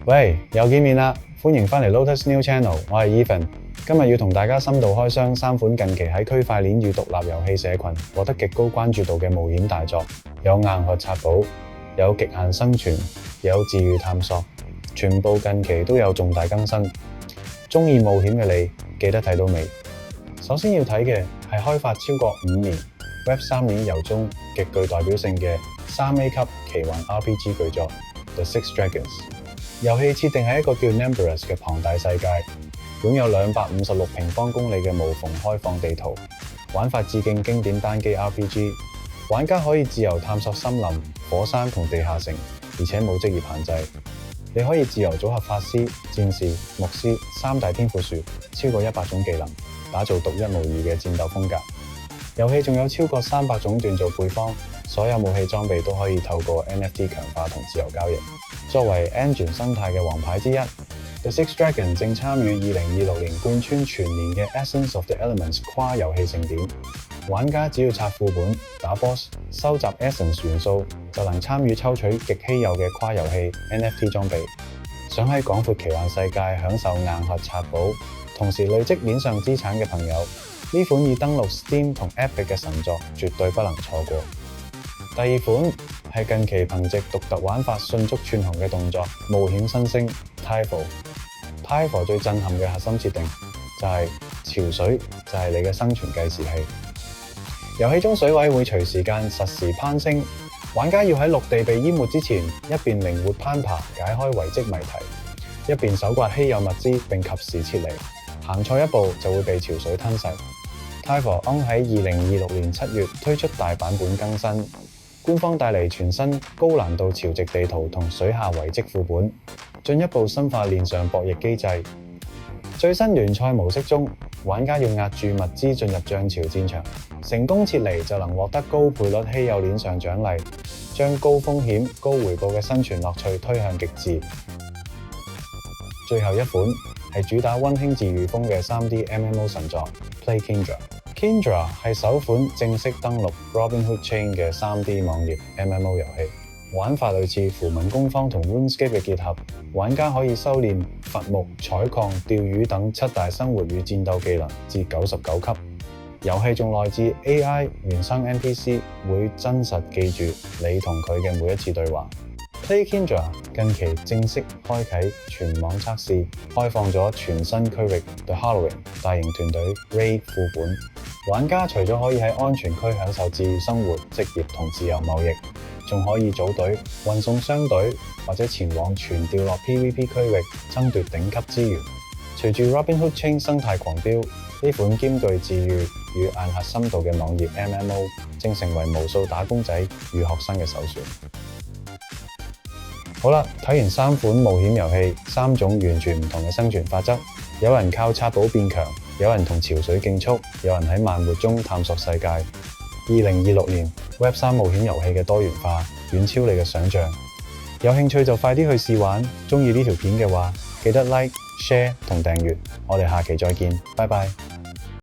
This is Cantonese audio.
喂，又見面啦！歡迎返嚟 Lotus New Channel， 我係 Ethan。今日要同大家深度開箱3款近期喺區塊鏈與獨立遊戲社群獲得極高關注度嘅冒險大作，有硬核刷寶，有極限生存，有治癒探索，全部近期都有重大更新。鍾意冒險嘅你，記得睇到尾。首先要睇嘅係開發超過5年、Web 3.0由衷、極具代表性嘅3A 級奇幻 RPG 巨作 The Six Dragons。遊戲設定喺一個叫 Nambrus 嘅龐大世界，擁有256平方公里嘅無縫開放地圖，玩法致敬經典單機 RPG。玩家可以自由探索森林、火山同地下城，而且冇職業限制。你可以自由組合法師、戰士、牧師3大天賦樹，超過100種技能，打造獨一無二嘅戰鬥風格。遊戲仲有超過300種鍛造配方，所有武器裝備都可以透過 NFT 強化同自由交易。作為 Engine 生態嘅王牌之一， The Six Dragons 正參與2026年貫穿全年嘅 Essence of the Elements 跨遊戲盛典。玩家只要刷副本、打 boss、收集 Essence 元素，就能參與抽取極稀有嘅跨遊戲 NFT 裝備。想喺廣闊奇幻世界享受硬核刷寶，同時累積鏈上資產嘅朋友，呢款已登陸 Steam 同 Epic 嘅神作絕對不能錯過。第二款係近期憑藉獨特玩法迅速竄紅嘅動作冒險新星 Typho。Typho 最震撼嘅核心設定就係潮水就係你嘅生存計時器。遊戲中水位會隨時間實時攀升，玩家要喺陸地被淹沒之前，一邊靈活攀爬解開遺跡謎題，一邊搜刮稀有物資並及時撤離。行錯一步就會被潮水吞噬。Typho 喺2026年7月推出大版本更新，官方帶嚟全新高難度潮汐地圖同水下遺跡副本，進一步深化鏈上博弈機制。最新聯賽模式中，玩家要押注物資進入漲潮戰場，成功撤離就能獲得高倍率稀有鏈上獎勵，將高風險高回報嘅生存樂趣推向極致。最後一款係主打溫馨治癒風嘅 3D MMO 神作 Play Kindra。Kindra 係首款正式登陸 Robinhood Chain 嘅 3D 網頁 MMO 遊戲，玩法類似符文工坊同 RuneScape 嘅結合，玩家可以修煉伐木、採礦、釣魚等7大生活與戰鬥技能至99級。遊戲仲內置 AI 原生 NPC， 會真實記住你同佢嘅每一次對話。Play Kindra 近期正式開啟全網測試，開放咗全新區域 The Halloween 大型團隊 Raid 副本。玩家除咗可以喺安全區享受治癒生活、職業同自由貿易，仲可以組隊、運送商隊或者前往全掉落 PVP 區域爭奪頂級資源。隨住 Robinhood Chain 生態狂飆，呢款兼具治癒與硬核深度嘅網頁 MMO 正成為無數打工仔與學生嘅首選。好啦，睇完3款冒險遊戲，3種完全唔同嘅生存法則，有人靠刷寶變強，有人同潮水競速，有人喺慢活中探索世界。2026年 Web 3冒險遊戲嘅多元化遠超你嘅想象，有興趣就快啲去試玩。鍾意呢條片嘅話，記得 Like、Share 同訂閱。我哋下期再見，拜拜。